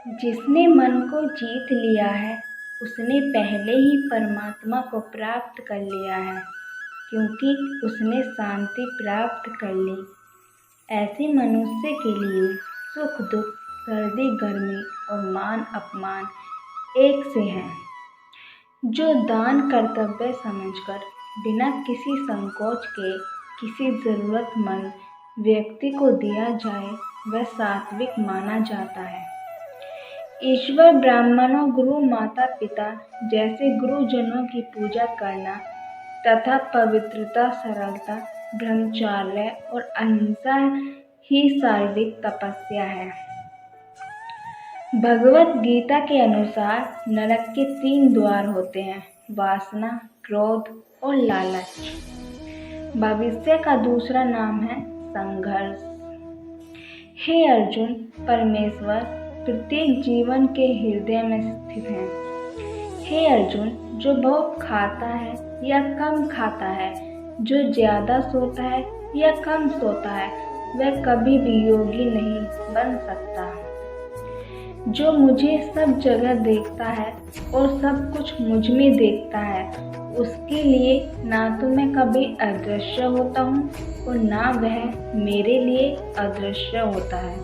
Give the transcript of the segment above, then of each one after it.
जिसने मन को जीत लिया है उसने पहले ही परमात्मा को प्राप्त कर लिया है, क्योंकि उसने शांति प्राप्त कर ली। ऐसे मनुष्य के लिए सुख दुख, सर्दी गर्मी और मान अपमान एक से हैं। जो दान कर्तव्य समझकर बिना किसी संकोच के किसी ज़रूरतमंद व्यक्ति को दिया जाए वह सात्विक माना जाता है। ईश्वर, ब्राह्मणों, गुरु, माता पिता जैसे गुरुजनों की पूजा करना तथा पवित्रता, सरलता, ब्रह्मचर्य और अहिंसा ही शारीरिक तपस्या है। भगवत गीता के अनुसार नरक के 3 द्वार होते हैं: वासना, क्रोध और लालच। भविष्य का दूसरा नाम है संघर्ष। हे अर्जुन, परमेश्वर प्रत्येक जीवन के हृदय में स्थित है। हे अर्जुन, जो बहुत खाता है या कम खाता है, जो ज्यादा सोता है या कम सोता है, वह कभी भी योगी नहीं बन सकता। जो मुझे सब जगह देखता है और सब कुछ मुझ में देखता है, उसके लिए ना तो मैं कभी अदृश्य होता हूँ और ना वह मेरे लिए अदृश्य होता है।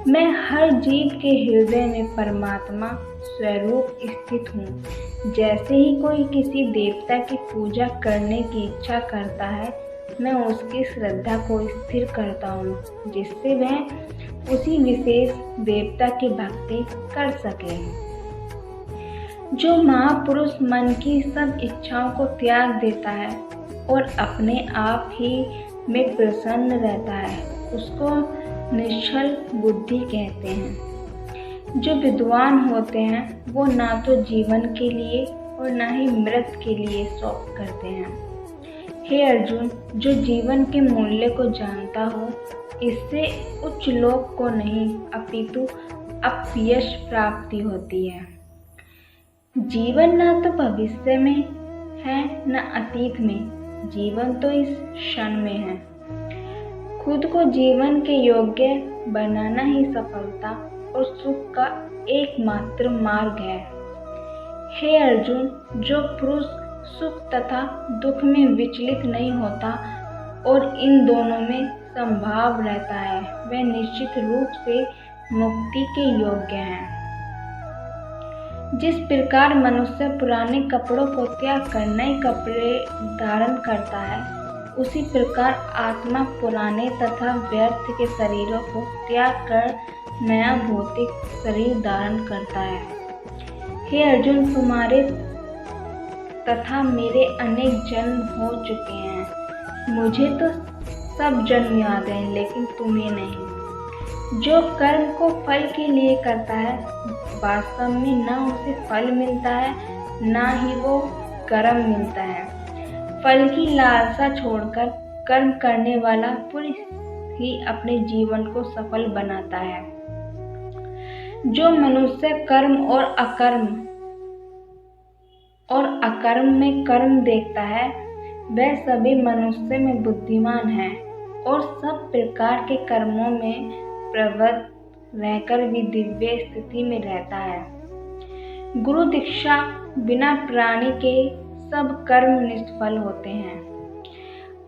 मैं हर जीव के हृदय में परमात्मा स्वरूप स्थित हूँ। जैसे ही कोई किसी देवता की पूजा करने की इच्छा करता है, मैं उसकी श्रद्धा को स्थिर करता हूँ, जिससे वह उसी विशेष देवता की भक्ति कर सके। जो महापुरुष मन की सब इच्छाओं को त्याग देता है और अपने आप ही में प्रसन्न रहता है, उसको निश्चल बुद्धि कहते हैं। जो विद्वान होते हैं वो ना तो जीवन के लिए और ना ही मृत के लिए शोक करते हैं। हे अर्जुन, जो जीवन के मूल्य को जानता हो, इससे उच्च लोक को नहीं अपितु अपयश प्राप्ति होती है। जीवन ना तो भविष्य में है न अतीत में, जीवन तो इस क्षण में है। खुद को जीवन के योग्य बनाना ही सफलता और सुख का एकमात्र मार्ग है। हे अर्जुन, जो पुरुष सुख तथा दुख में विचलित नहीं होता और इन दोनों में समभाव रहता है, वह निश्चित रूप से मुक्ति के योग्य है। जिस प्रकार मनुष्य पुराने कपड़ों को त्याग कर नए कपड़े धारण करता है, उसी प्रकार आत्मा पुराने तथा व्यर्थ के शरीरों को त्याग कर नया भौतिक शरीर धारण करता है। हे अर्जुन, तुम्हारे तथा मेरे अनेक जन्म हो चुके हैं। मुझे तो सब जन्म याद हैं, लेकिन तुम्हें नहीं। जो कर्म को फल के लिए करता है, वास्तव में ना उसे फल मिलता है, ना ही वो कर्म मिलता है। फल की लालसा छोड़कर कर्म करने वाला पुरुष ही अपने जीवन को सफल बनाता है। जो मनुष्य कर्म और अकर्म में कर्म देखता है, वह सभी मनुष्य में बुद्धिमान है और सब प्रकार के कर्मों में प्रवृत्त रहकर भी दिव्य स्थिति में रहता है। गुरु दीक्षा बिना प्राणी के सब कर्म निष्फल होते हैं।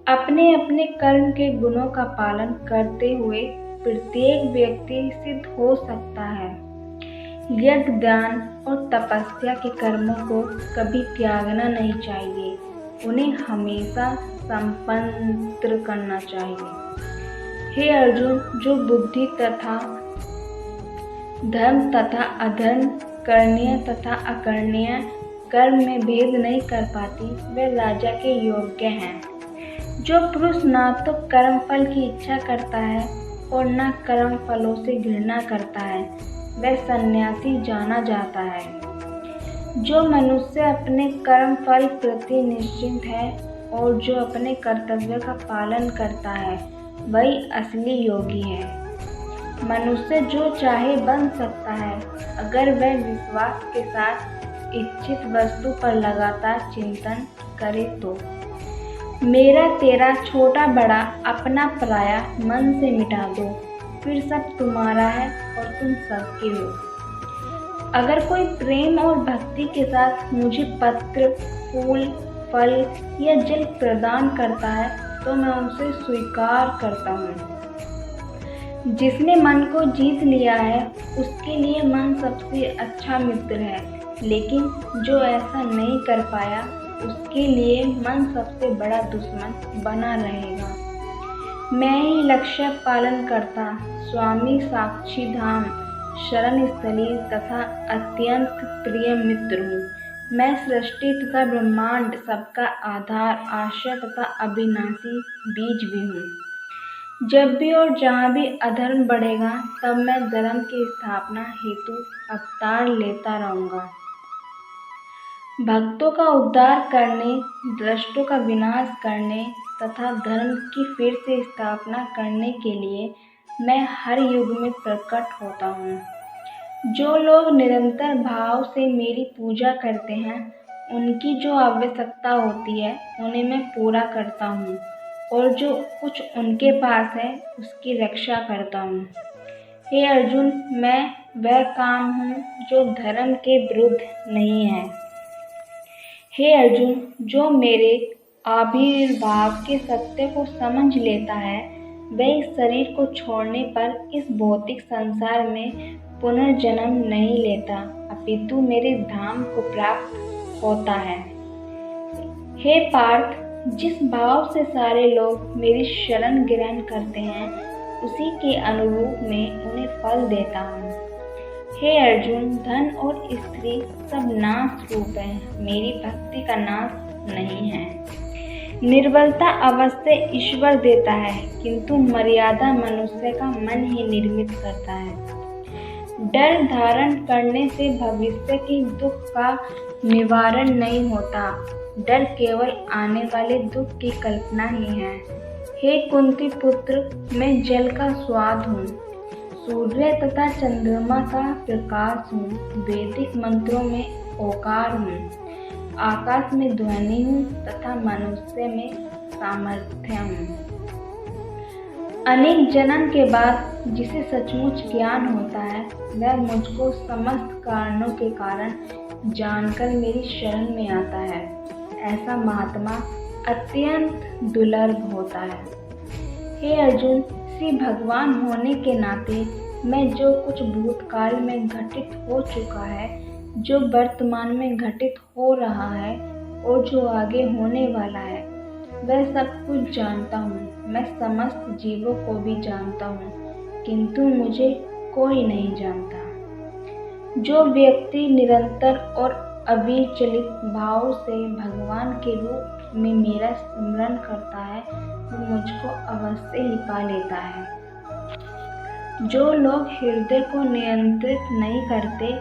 अपने अपने कर्म के गुणों का पालन करते हुए प्रत्येक व्यक्ति सिद्ध हो सकता है। यज्ञ, दान और तपस्या के कर्मों को कभी त्यागना नहीं चाहिए, उन्हें हमेशा संपन्न करना चाहिए। हे अर्जुन, जो बुद्धि तथा धर्म तथा अधर्म, करणीय तथा अकरणीय कर्म में भेद नहीं कर पाती, वह राजा के योग्य हैं। जो पुरुष ना तो कर्म फल की इच्छा करता है और ना कर्म फलों से घृणा करता है, वह सन्यासी जाना जाता है। जो मनुष्य अपने कर्म फल प्रति निश्चिंत है और जो अपने कर्तव्य का पालन करता है, वही असली योगी है। मनुष्य जो चाहे बन सकता है, अगर वह विश्वास के साथ इच्छित वस्तु पर लगातार चिंतन करे तो। मेरा तेरा, छोटा बड़ा, अपना पराया मन से मिटा दो। फिर सब तुम्हारा है और तुम सबके हो। अगर कोई प्रेम और भक्ति के साथ मुझे पत्र, फूल, फल या जल प्रदान करता है तो मैं उसे स्वीकार करता हूँ। जिसने मन को जीत लिया है उसके लिए मन सबसे अच्छा मित्र है, लेकिन जो ऐसा नहीं कर पाया उसके लिए मन सबसे बड़ा दुश्मन बना रहेगा। मैं ही लक्ष्य पालन करता, स्वामी साक्षी धाम, शरण स्थली तथा अत्यंत प्रिय मित्र हूँ। मैं सृष्टि तथा ब्रह्मांड सबका आधार, आश्रय तथा अविनाशी बीज भी हूँ। जब भी और जहाँ भी अधर्म बढ़ेगा तब मैं धर्म की स्थापना हेतु अवतार लेता रहूँगा। भक्तों का उद्धार करने, दुष्टों का विनाश करने तथा धर्म की फिर से स्थापना करने के लिए मैं हर युग में प्रकट होता हूँ। जो लोग निरंतर भाव से मेरी पूजा करते हैं, उनकी जो आवश्यकता होती है उन्हें मैं पूरा करता हूँ और जो कुछ उनके पास है उसकी रक्षा करता हूँ। हे अर्जुन, मैं वह काम हूँ जो धर्म के विरुद्ध नहीं है। हे अर्जुन, जो मेरे आविर्भाव के सत्य को समझ लेता है वह इस शरीर को छोड़ने पर इस भौतिक संसार में पुनर्जन्म नहीं लेता, अपितु मेरे धाम को प्राप्त होता है। हे पार्थ, जिस भाव से सारे लोग मेरी शरण ग्रहण करते हैं उसी के अनुरूप में उन्हें फल देता हूँ। हे अर्जुन, धन और स्त्री सब नाश रूप है, मेरी भक्ति का नाश नहीं है। निर्बलता अवश्य ईश्वर देता है, किंतु मर्यादा मनुष्य का मन ही निर्मित करता है। डर धारण करने से भविष्य के दुख का निवारण नहीं होता, डर केवल आने वाले दुख की कल्पना ही है। हे कुंती पुत्र, मैं जल का स्वाद हूँ, सूर्य तथा चंद्रमा का प्रकाश हूँ, वैदिक मंत्रों में ओकार हूँ, आकाश में ध्वनि हूँ तथा मनुष्य में सामर्थ्य हूँ। अनेक जन्म के बाद जिसे सचमुच ज्ञान होता है वह मुझको समस्त कारणों के कारण जानकर मेरी शरण में आता है। ऐसा महात्मा अत्यंत दुर्लभ होता है। हे अर्जुन, श्री भगवान होने के नाते मैं जो कुछ भूतकाल में घटित हो चुका है, जो वर्तमान में घटित हो रहा है और जो आगे होने वाला है वह सब कुछ जानता हूँ। मैं समस्त जीवों को भी जानता हूँ, किंतु मुझे कोई नहीं जानता। जो व्यक्ति निरंतर और अविचलित भाव से भगवान के रूप में मेरा स्मरण करता है वो मुझको अवश्य ही पा लेता है। जो लोग हृदय को नियंत्रित नहीं करते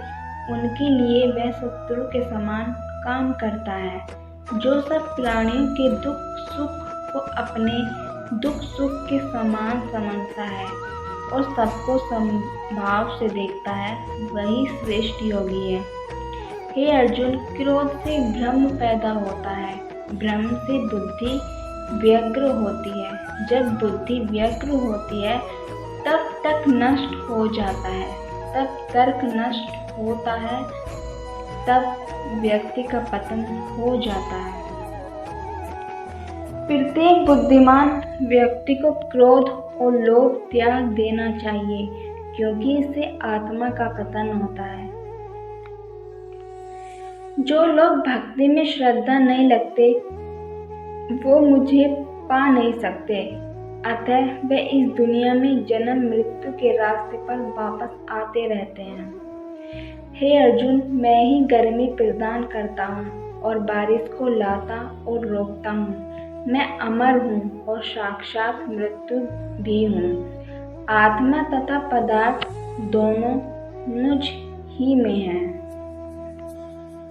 उनके लिए वह शत्रु के समान काम करता है। जो सब प्राणियों के दुख सुख को अपने दुख सुख के समान समझता है और सबको समभाव से देखता है वही श्रेष्ठ योगी है। हे अर्जुन, क्रोध से भ्रम पैदा होता है, भ्रम से बुद्धि व्यग्र होती है। जब बुद्धि व्यग्र होती है तब तक नष्ट हो जाता है, तब तर्क नष्ट होता है, तब व्यक्ति का पतन हो जाता है। प्रत्येक बुद्धिमान व्यक्ति को क्रोध और लोभ त्याग देना चाहिए, क्योंकि इससे आत्मा का पतन होता है। जो लोग भक्ति में श्रद्धा नहीं लगते वो मुझे पा नहीं सकते, अतः वे इस दुनिया में जन्म मृत्यु के रास्ते पर वापस आते रहते हैं। हे अर्जुन, मैं ही गर्मी प्रदान करता हूँ और बारिश को लाता और रोकता हूँ। मैं अमर हूँ और साक्षात मृत्यु भी हूँ। आत्मा तथा पदार्थ दोनों मुझ ही में हैं।